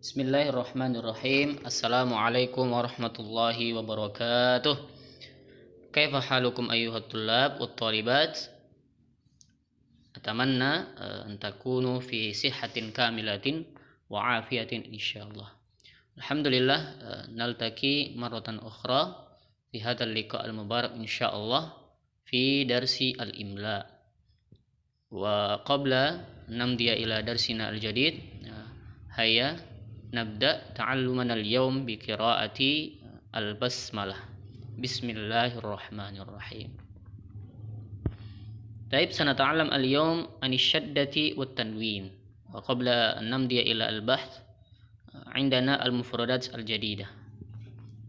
Bismillahirrahmanirrahim. Assalamualaikum warahmatullahi wabarakatuh. Kaifa halukum ayyuhat tullab wat talibat? Atamanna an takunu fi sihhatin kamilatin wa afiyatin insyaallah. Alhamdulillah naltaqi marratan ukhra fi hadzal liqa' al mubarak insyaallah fi darsi al imla. Wa qabla namdiya ila darsina al jadid, hayya nabda ta'alluman al-yawm bi qiraati al-basmalah. Bismillahirrahmanirrahim. Taib sanata'allam al-yawm an asy-syaddati wat tanwin. Wa qabla an namdiya ila al-bahth indana al-mufradat al-jadidah.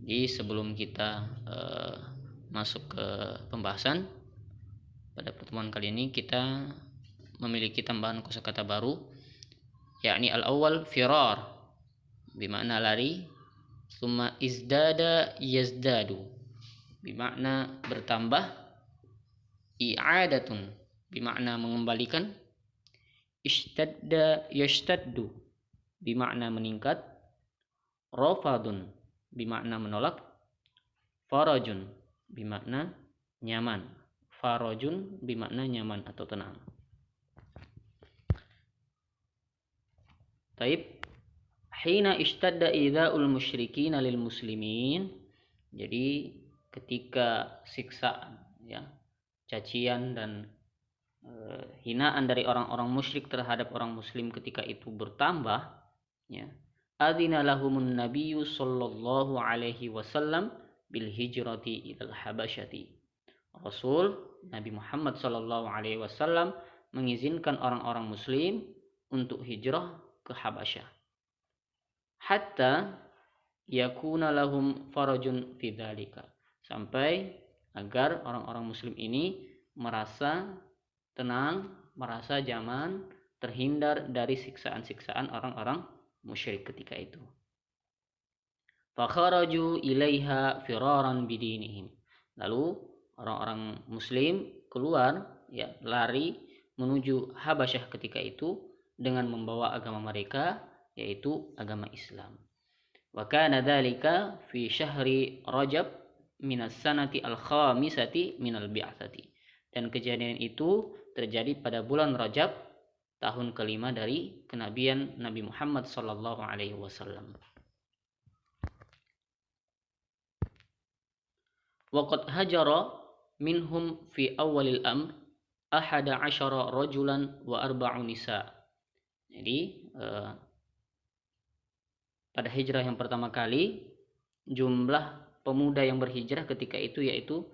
Jadi sebelum kita masuk ke pembahasan pada pertemuan kali ini, kita memiliki tambahan kosakata baru, yakni al-awwal firar bimakna lari, summa izdada yazdadu bimakna bertambah, i'adatun bimakna mengembalikan, ishtadda yashtaddu bimakna meningkat, rafadun bimakna menolak, farajun bimakna nyaman, farajun bimakna nyaman atau tenang. Taib, hina ishtadda idza'ul musyrikin lil muslimin. Jadi ketika siksaan, cacian dan hinaan dari orang-orang musyrik terhadap orang muslim ketika itu bertambah, adzina lahumun nabiyyu sallallahu alaihi wasallam bil hijrati ilal habasyati. Rasul Nabi Muhammad sallallahu alaihi wasallam mengizinkan orang-orang muslim untuk hijrah ke Habasyah, hatta yakuna lahum farajun fi dzalika, sampai agar orang-orang muslim ini merasa tenang, merasa nyaman, terhindar dari siksaan-siksaan orang-orang musyrik ketika itu. Fa kharaju ilaiha firaran bidinihim. Lalu orang-orang muslim keluar, lari menuju Habasyah ketika itu dengan membawa agama mereka, yaitu agama Islam. Wa kana dzalika fi syahri Rajab minas sanati al-khamisati minal bi'tsati. Dan kejadian itu terjadi pada bulan Rajab, tahun kelima dari kenabian Nabi Muhammad sallallahu alaihi wasallam. Wa qad hajara minhum fi awwalil amr 11 rajulan wa 4 nisa. Jadi pada hijrah yang pertama kali, jumlah pemuda yang berhijrah ketika itu yaitu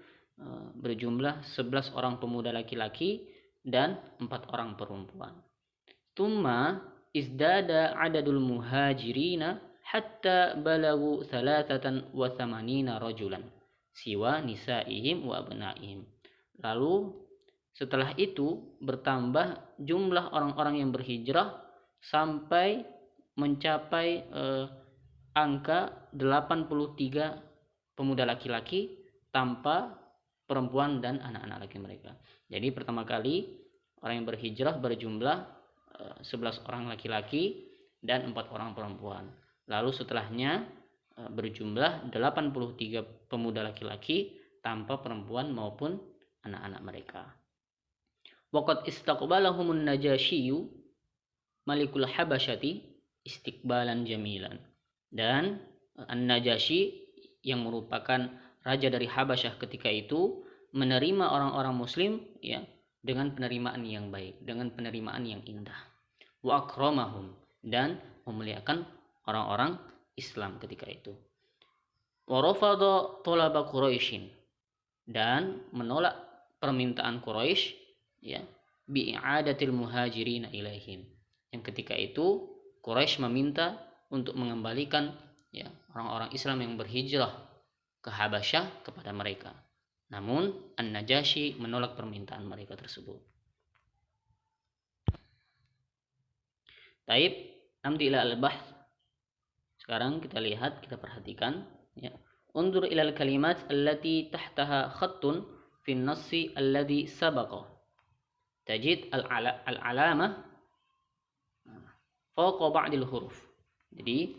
berjumlah 11 orang pemuda laki-laki dan 4 orang perempuan. Tumma izdada adadul muhajirina hatta balagu 83 rajulan siwa nisaihim wa abnaihim. Lalu setelah itu bertambah jumlah orang-orang yang berhijrah sampai mencapai angka 83 pemuda laki-laki tanpa perempuan dan anak-anak laki mereka. Jadi pertama kali orang yang berhijrah berjumlah 11 orang laki-laki dan 4 orang perempuan. Lalu setelahnya berjumlah 83 pemuda laki-laki tanpa perempuan maupun anak-anak mereka. Waqad istaqbalahumun najasyiyu Malikul Habasyati istiqbalan jamilan. Dan An-Najasyi yang merupakan raja dari Habasyah ketika itu menerima orang-orang muslim dengan penerimaan yang baik, dengan penerimaan yang indah. Wa akramahum, dan memuliakan orang-orang Islam ketika itu. Wa rafada talaba Quraisyin, dan menolak permintaan Quraisy bi'adatil muhajirin ilaihim. Yang ketika itu Quraisy meminta untuk mengembalikan orang-orang Islam yang berhijrah ke Habasyah kepada mereka. Namun An-Najasyi menolak permintaan mereka tersebut. Taib, namdi ila al-bahth. Sekarang kita lihat, kita perhatikan, undur ila al-kalimat allati tahtaha khattun fi an-nassi alladhi sabaqa. Tajid al-alamah fawqa ba'dil huruf. Jadi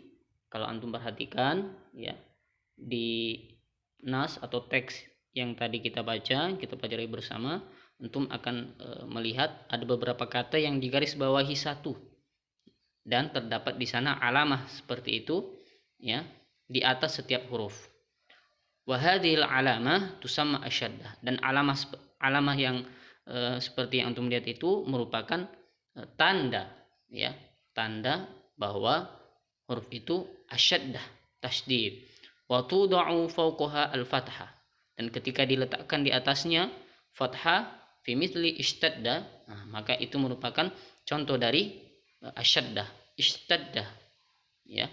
kalau antum perhatikan ya, di nas atau teks yang tadi kita pelajari bersama, antum akan melihat ada beberapa kata yang digaris bawahi satu dan terdapat di sana alamah seperti itu ya di atas setiap huruf. Wa hadhil alamah tusamma asyaddah, dan alamah yang seperti yang antum lihat itu merupakan tanda ya, tanda bahwa huruf itu asyaddah, tasydid. Wa tuda'u fawqaha al-fathah, dan ketika diletakkan di atasnya fathah fi mithli ishtadda, maka itu merupakan contoh dari asyaddah, ishtadda ya.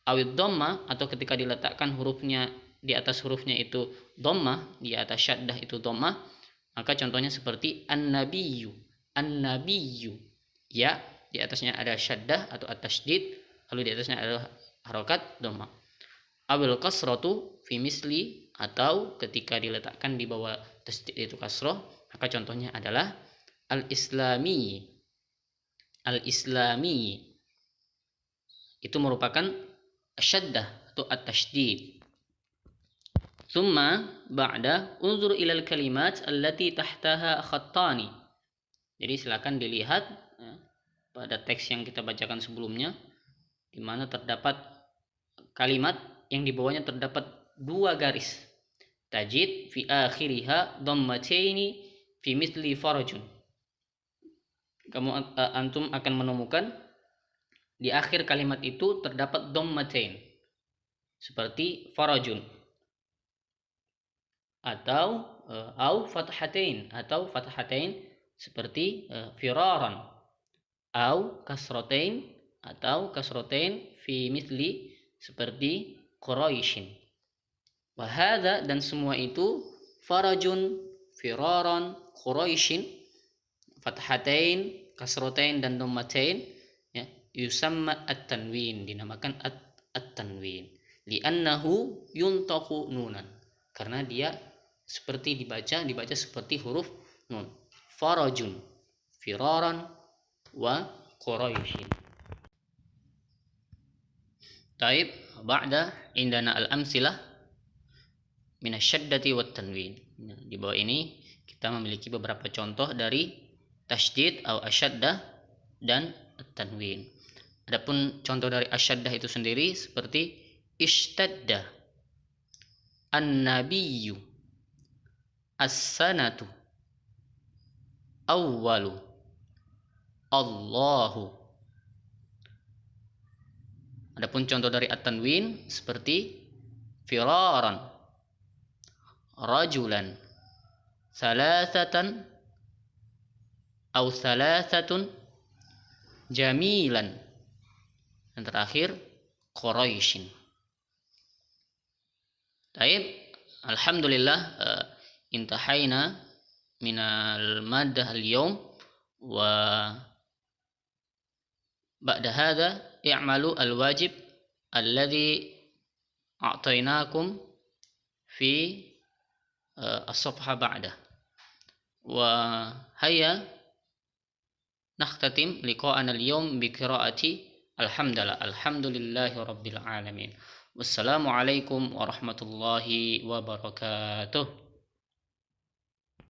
Awid dhamma, atau ketika diletakkan hurufnya di atas hurufnya itu dhammah, di atas syaddah itu dhammah, maka contohnya seperti an-nabiyyu, an-nabiyyu ya, di atasnya ada syaddah atau at-tasydid, lalu di atasnya ada harokat dhammah. Awil kasratu fi misli, atau ketika diletakkan di bawah tasydid itu kasroh, maka contohnya adalah al-islami, al-islami itu merupakan asyaddah atau at-tasydid. Tsumma ba'da unzur ilal kalimat allati tahtaha khattani. Jadi silakan dilihat pada teks yang kita bacakan sebelumnya, di mana terdapat kalimat yang di bawahnya terdapat dua garis. Tajid fi akhiriha dhammataini fi mithli farajun. Antum akan menemukan di akhir kalimat itu terdapat dhammatain seperti farajun, atau fathatain, atau fathatain seperti firaran, atau kasratain fi mithli seperti quraishin. Wa hadza, dan semua itu farajun, firaran, quraishin, fathatain, kasratain dan dhammatain ya, yusamma at-tanwin, dinamakan at-tanwin, li'annahu yuntaqu nunan, karena dia seperti dibaca seperti huruf nun. Farajun, firaran, wa quraishin. Taib, ba'da indana al-amsilah min asyaddati wat tanwin. Di bawah ini kita memiliki beberapa contoh dari tasydid atau asyaddah dan at-tanwin. Adapun contoh dari asyaddah itu sendiri seperti ishtadda, an-nabiyyu, as-sanatu, awwalu, Allahu. Adapun contoh dari at-tanwin seperti firaran, rajulan, salasatan, au salasatun, jamilan, dan terakhir quraishin. Taib, alhamdulillah intahaina minal maddah al-yawm, wa ba'da hadha i'malu al-wajib alladhi a'tainakum fi as-safha ba'da, wa hayya nakhtatim liqa'ana al-yawm bi qira'ati alhamdulillahi rabbil alamin. Wassalamu alaikum warahmatullahi wabarakatuh.